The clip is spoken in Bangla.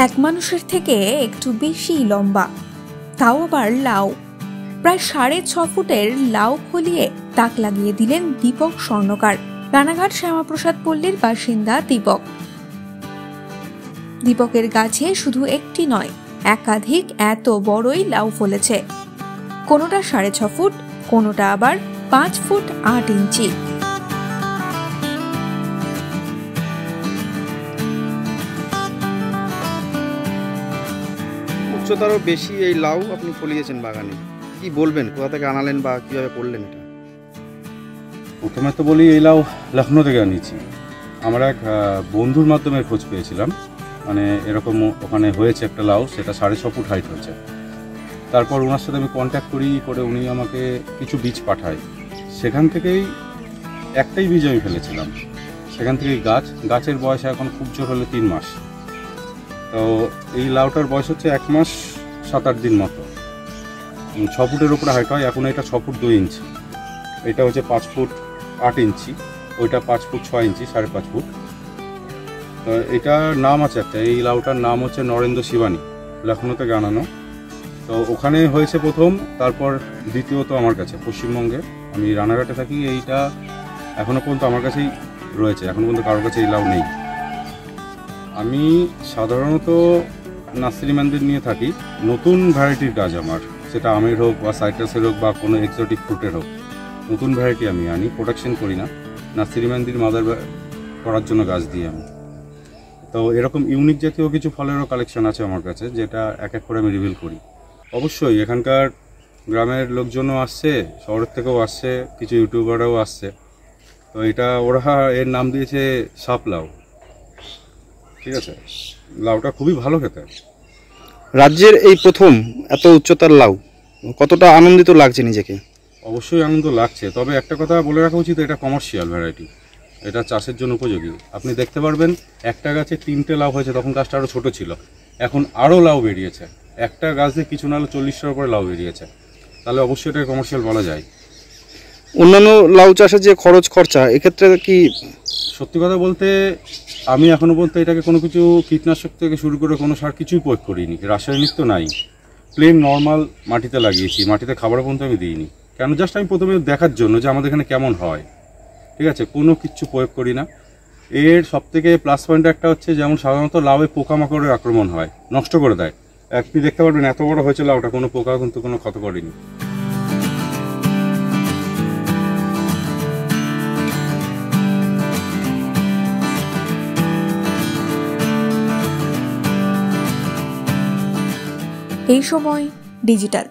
এক মানুষের থেকে একটু বেশি লম্বা, তাও আবার লাউ। প্রায় 6.5 ফুটের লাউ ফলিয়ে তাক লাগিয়ে দিলেন দীপক স্বর্ণকার। রানাঘাট শ্যামাপ্রসাদ পল্লীর বাসিন্দা দীপকের গাছে শুধু একটি নয়, একাধিক এত বড়ই লাউ ফলেছে। কোনোটা 6.5 ফুট, কোনোটা আবার 5 ফুট 8 ইঞ্চি। উচ্চতারও বেশি এই লাউ আপনি ফলিয়েছেন বাগানে, কি বলবেন? কোথা থেকে আনালেন বা কিভাবে করলেন এটা? প্রথমে তো বলি, এই লাউ লখনৌ থেকে আনিয়েছি। আমার এক বন্ধুর মাধ্যমে খোঁজ পেয়েছিলাম, মানে এরকম ওখানে হয়েছে একটা লাউ, সেটা 6.5 ফুট হাইট হয়েছে। তারপর ওনার সাথে আমি কন্ট্যাক্ট করে উনি আমাকে কিছু বীজ পাঠায়। সেখান থেকেই একটাই বীজ আমি ফেলেছিলাম। সেখান থেকেই গাছের বয়স এখন খুব জোর হলে 3 মাস। তো এই লাউটার বয়স হচ্ছে 1 মাস 7-8 দিন মতো। 6 ফুটের উপরে হাইট হয়। এখন এটা 6 ফুট 2 ইঞ্চি, এটা হচ্ছে 5 ফুট 8 ইঞ্চি, ওইটা 5 ফুট 6 ইঞ্চি, 5.5 ফুট। তো এটার নাম আছে একটা, এই লাউটার নাম হচ্ছে নরেন্দ্র শিবানী, লখনৌ থেকে আনানো। তো ওখানে হয়েছে প্রথম, তারপর দ্বিতীয়ত আমার কাছে পশ্চিমবঙ্গে। আমি রানাঘাটে থাকি, এইটা এখনও পর্যন্ত আমার কাছেই রয়েছে, এখনও পর্যন্ত কারোর কাছে এই লাউ নেই। আমি সাধারণত নার্সারিম্যানদের নিয়ে থাকি, নতুন ভ্যারাইটির গাছ আমার, সেটা আমের হোক বা সাইট্রাসের হোক বা কোনো এক্সোটিক ফ্রুটের হোক, নতুন ভ্যারাইটি আমি আনি, প্রোডাকশন করি না। নার্সারিম্যানদের মাদার করার জন্য গাছ দিই আমি। তো এরকম ইউনিক জাতীয় কিছু ফলেরও কালেকশন আছে আমার কাছে, যেটা এক এক করে আমি রিভিল করি। অবশ্যই এখানকার গ্রামের লোকজনও আসছে, শহরের থেকেও আসছে, কিছু ইউটিউবাররাও আসছে। তো এটা ওরা এর নাম দিয়েছে সাপ লাউ। ঠিক আছে, লাউটা খুবই ভালো খেতে। রাজ্যের এই প্রথম এত উচ্চতার লাউ, কতটা আনন্দিত লাগছে নিজেকে? অবশ্যই আনন্দ লাগছে, তবে একটা কথা বলে রাখা উচিত, এটা কমার্শিয়াল ভ্যারাইটি, এটা চাষের জন্য উপযোগী। আপনি দেখতে পারবেন একটা গাছে 3টে লাউ হয়েছে, তখন গাছটা আরও ছোটো ছিল, এখন আরও লাউ বেরিয়েছে। একটা গাছ দিয়ে কিছু না হলে 40টার উপরে লাউ বেরিয়েছে, তাহলে অবশ্যই এটা কমার্শিয়াল বলা যায়। অন্যান্য লাউ চাষে যে খরচা, এক্ষেত্রে কি? সত্যি কথা বলতে আমি এখনও পর্যন্ত এটাকে কোনো কিছু কীটনাশক থেকে শুরু করে কোনো সার কিছুই প্রয়োগ করিনি, রাসায়নিক তো নাই, প্লেন নর্মাল মাটিতে লাগিয়েছি, মাটিতে খাবার পর্যন্ত আমি দিইনি। কেন? জাস্ট আমি প্রথমে দেখার জন্য যে আমাদের এখানে কেমন হয়। ঠিক আছে, কোনো কিচ্ছু প্রয়োগ করি না। এর সবথেকে প্লাস পয়েন্ট একটা হচ্ছে, যেমন সাধারণত লাউয়ে পোকামাকড়ের আক্রমণ হয়, নষ্ট করে দেয়। আপনি দেখতে পারবেন এত বড় হয়েছে লাউটা, কোনো পোকা কিন্তু কোনো ক্ষত করেনি। এই সময় ডিজিটাল।